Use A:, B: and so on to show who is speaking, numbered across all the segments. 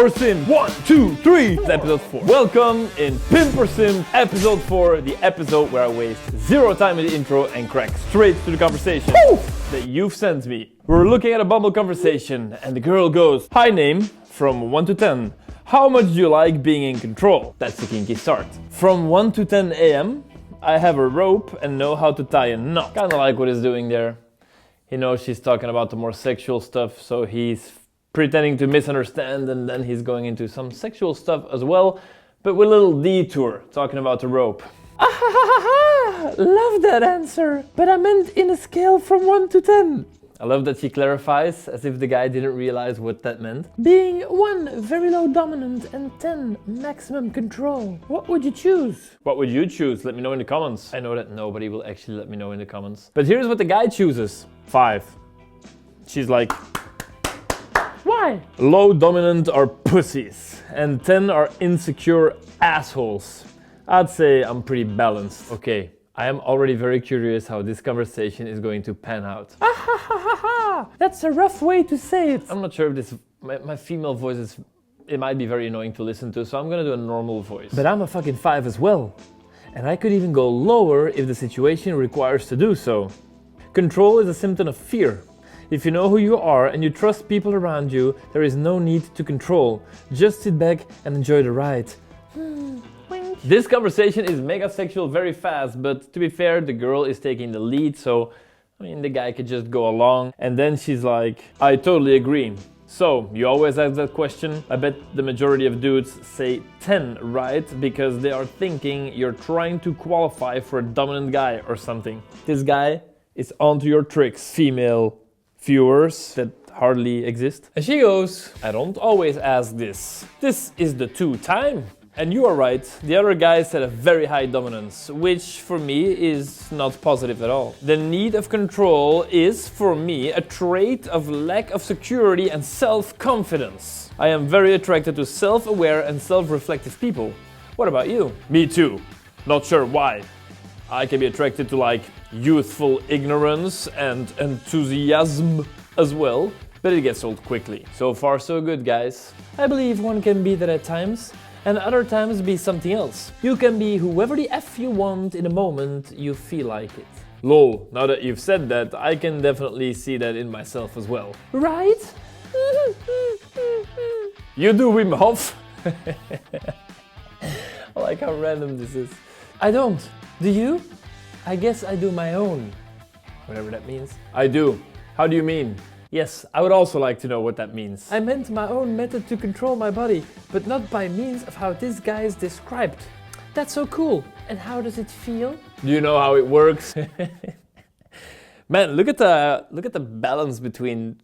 A: or Simp. 1, 2, 3. It's episode 4. Welcome in Pimp or Simp, episode 4, the episode where I waste zero time in the intro and crack straight to the conversation that you've sent me. We're looking at a Bumble conversation and the girl goes, "Hi name, from 1 to 10. How much do you like being in control?" That's the kinky start. From 1 to 10 a.m. I have a rope and know how to tie a knot. Kinda like what he's doing there. He knows she's talking about the more sexual stuff, so he's pretending to misunderstand, and then he's going into some sexual stuff as well, but with a little detour, talking about the rope. Love that answer, but I meant in a scale from 1 to 10. I love that she clarifies, as if the guy didn't realize what that meant. Being 1 very low dominant and 10 maximum control. What would you choose? What would you choose? Let me know in the comments. I know that nobody will actually let me know in the comments. But here's what the guy chooses. 5. She's like, why? Low dominant are pussies, and 10 are insecure assholes. I'd say I'm pretty balanced. Okay, I am already very curious how this conversation is going to pan out. That's a rough way to say it. I'm not sure if this, my female voice is, it might be very annoying to listen to, so I'm gonna do a normal voice. But I'm a fucking 5 as well. And I could even go lower if the situation requires to do so. Control is a symptom of fear. If you know who you are and you trust people around you, there is no need to control. Just sit back and enjoy the ride. This conversation is mega sexual very fast, but to be fair, the girl is taking the lead, so I mean, the guy could just go along. And then she's like, I totally agree. So, you always ask that question. I bet the majority of dudes say 10, right? Because they are thinking you're trying to qualify for a dominant guy or something. This guy is onto your tricks, female viewers that hardly exist. And she goes, I don't always ask this. This is the 2 time. And you are right, the other guy said a very high dominance, which for me is not positive at all. The need of control is, for me, a trait of lack of security and self-confidence. I am very attracted to self-aware and self-reflective people. What about you? Me too. Not sure why. I can be attracted to like youthful ignorance and enthusiasm as well, but it gets old quickly. So far so good, guys. I believe one can be that at times, and other times be something else. You can be whoever the F you want in a moment you feel like it. Lol, now that you've said that, I can definitely see that in myself as well. Right? You do Wim Hof? I like how random this is. I don't. Do you? I guess I do my own. Whatever that means. I do. How do you mean? Yes, I would also like to know what that means. I meant my own method to control my body, but not by means of how this guy is described. That's so cool. And how does it feel? Do you know how it works? Man, look at the balance between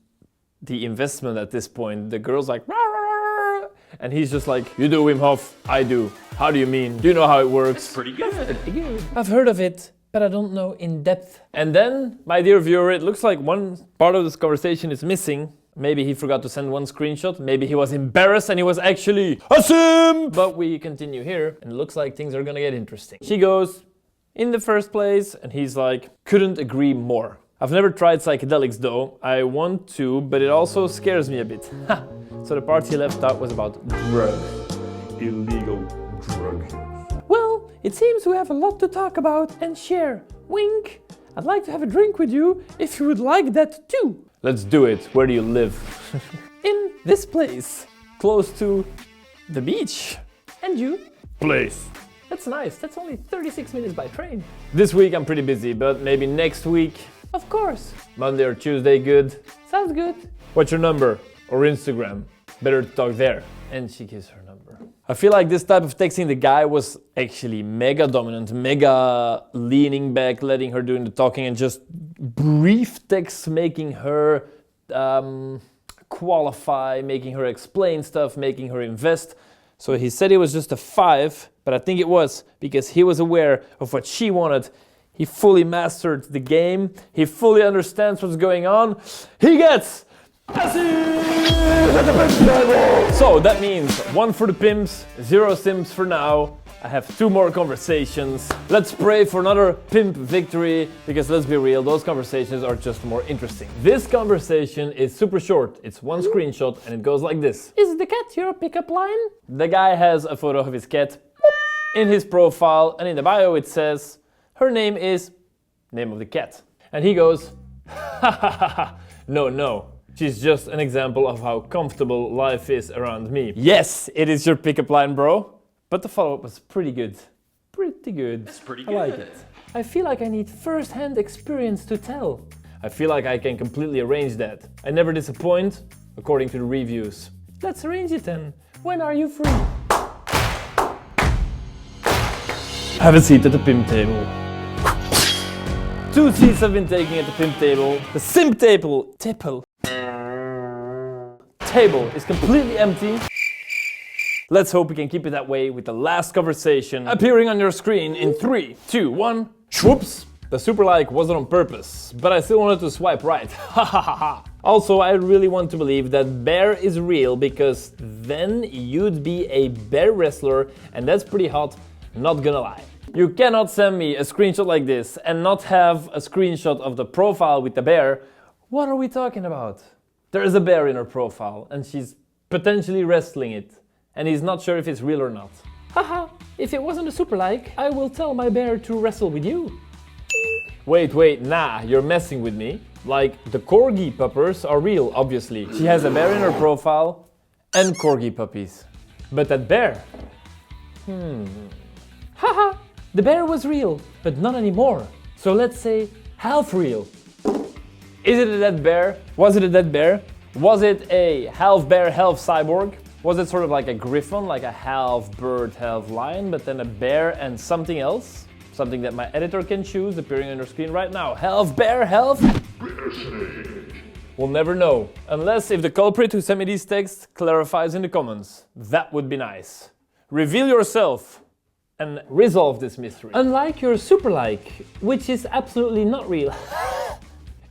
A: the investment at this point. The girl's like, rah, rah, rah, and he's just like, you do Wim Hof, I do. How do you mean? Do you know how it works? That's pretty good. I've heard of it, but I don't know in depth. And then, my dear viewer, it looks like one part of this conversation is missing. Maybe he forgot to send one screenshot. Maybe he was embarrassed and he was actually a simp. But we continue here, and it looks like things are gonna get interesting. She goes, in the first place, and he's like, couldn't agree more. I've never tried psychedelics though. I want to, but it also scares me a bit. Ha! So the part he left out was about drugs. Illegal drugs. Well, it seems we have a lot to talk about and share. Wink. I'd like to have a drink with you if you would like that too. Let's do it. Where do you live? In this place. Close to the beach. And you? Place. That's nice. That's only 36 minutes by train. This week I'm pretty busy, but maybe next week. Of course. Monday or Tuesday, good. Sounds good. What's your number? Or Instagram? Better to talk there. And she gives her number. I feel like this type of texting the guy was actually mega dominant, mega leaning back, letting her doing the talking, and just brief texts making her qualify, making her explain stuff, making her invest. So he said it was just a 5, but I think it was because he was aware of what she wanted. He fully mastered the game. He fully understands what's going on. He gets So that means 1 for the pimps, 0 simps for now. I have 2 more conversations. Let's pray for another pimp victory, because let's be real, those conversations are just more interesting. This conversation is super short. It's 1 screenshot and it goes like this. Is the cat your pickup line? The guy has a photo of his cat in his profile, and in the bio it says, her name is name of the cat. And he goes, ha ha ha ha, no. She's just an example of how comfortable life is around me. Yes, it is your pickup line, bro. But the follow-up was pretty good. Pretty good.
B: That's pretty good.
A: I like it. I feel like I need first-hand experience to tell. I feel like I can completely arrange that. I never disappoint, according to the reviews. Let's arrange it then. When are you free? Have a seat at the pimp table. 2 seats have been taken at the pimp table. The simp table is completely empty. Let's hope we can keep it that way with the last conversation appearing on your screen in 3, 2, 1. Whoops! The super like wasn't on purpose, but I still wanted to swipe right. Ha ha ha ha. Also, I really want to believe that bear is real, because then you'd be a bear wrestler, and that's pretty hot, not gonna lie. You cannot send me a screenshot like this and not have a screenshot of the profile with the bear. What are we talking about? There is a bear in her profile and she's potentially wrestling it. And he's not sure if it's real or not. Haha, if it wasn't a super like, I will tell my bear to wrestle with you. Wait, nah, you're messing with me. Like, the corgi puppers are real, obviously. She has a bear in her profile and corgi puppies. But that bear? Haha, the bear was real, but not anymore. So let's say half real. Is it a dead bear? Was it a dead bear? Was it a half bear, half cyborg? Was it sort of like a griffon, like a half bird, half lion, but then a bear and something else? Something that my editor can choose, appearing on your screen right now. Half bear, half... We'll never know. Unless if the culprit who sent me these texts clarifies in the comments. That would be nice. Reveal yourself and resolve this mystery. Unlike your super like, which is absolutely not real.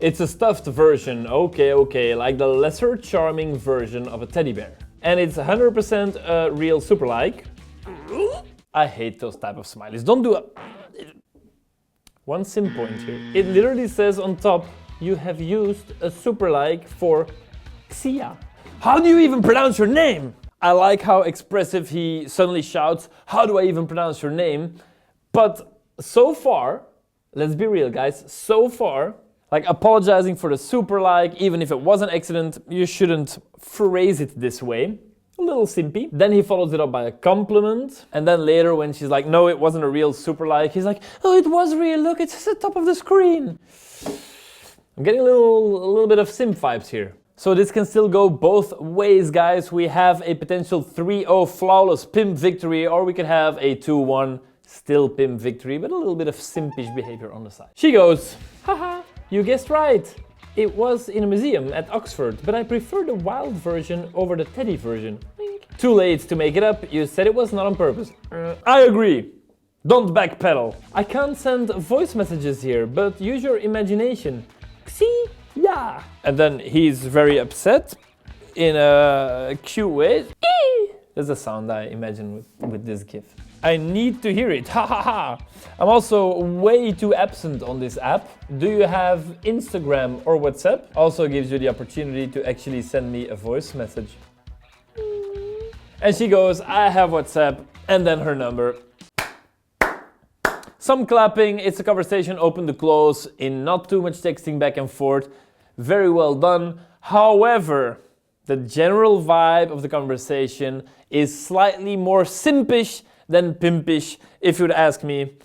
A: It's a stuffed version, okay, like the lesser charming version of a teddy bear. And it's 100% a real super like. I hate those type of smileys. Don't do it. 1 sim point here. It literally says on top, you have used a super like for Xia. How do you even pronounce your name? I like how expressive he suddenly shouts, how do I even pronounce your name? But so far, let's be real guys, so far, like apologizing for the super like, even if it was an accident, you shouldn't phrase it this way. A little simpy. Then he follows it up by a compliment. And then later when she's like, no, it wasn't a real super like, he's like, oh, it was real, look, it's at the top of the screen. I'm getting a little bit of simp vibes here. So this can still go both ways, guys. We have a potential 3-0 flawless pimp victory, or we could have a 2-1 still pimp victory, but a little bit of simpish behavior on the side. She goes, haha. You guessed right. It was in a museum at Oxford, but I prefer the wild version over the teddy version. Too late to make it up, you said it was not on purpose. I agree. Don't backpedal. I can't send voice messages here, but use your imagination. See? Yeah. And then he's very upset in a cute way. There's a sound I imagine with this gif. I need to hear it, ha ha ha. I'm also way too absent on this app. Do you have Instagram or WhatsApp? Also gives you the opportunity to actually send me a voice message. And she goes, I have WhatsApp, and then her number. Some clapping, it's a conversation open to close in not too much texting back and forth. Very well done. However, the general vibe of the conversation is slightly more simpish than pimpish, if you would ask me.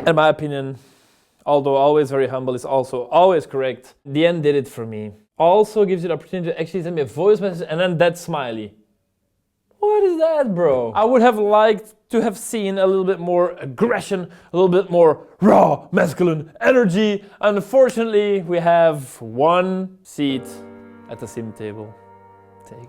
A: In my opinion, although always very humble, is also always correct. The end did it for me. Also gives you the opportunity to actually send me a voice message and then that smiley. What is that, bro? I would have liked to have seen a little bit more aggression, a little bit more raw, masculine energy. Unfortunately, we have 1 seat at the sim table taken.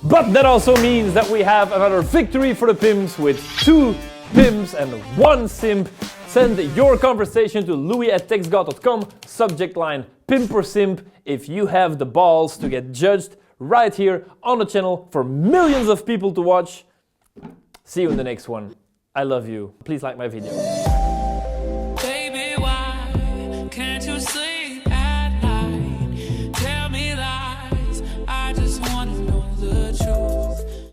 A: But that also means that we have another victory for the pimps with 2 pimps and 1 simp. Send your conversation to louis@textgod.com, subject line Pimp or Simp if you have the balls to get judged right here on the channel for millions of people to watch. See you in the next one. I love you. Please like my video.
B: Baby, why can't you sleep at night? Tell me lies, I just wanna know the truth.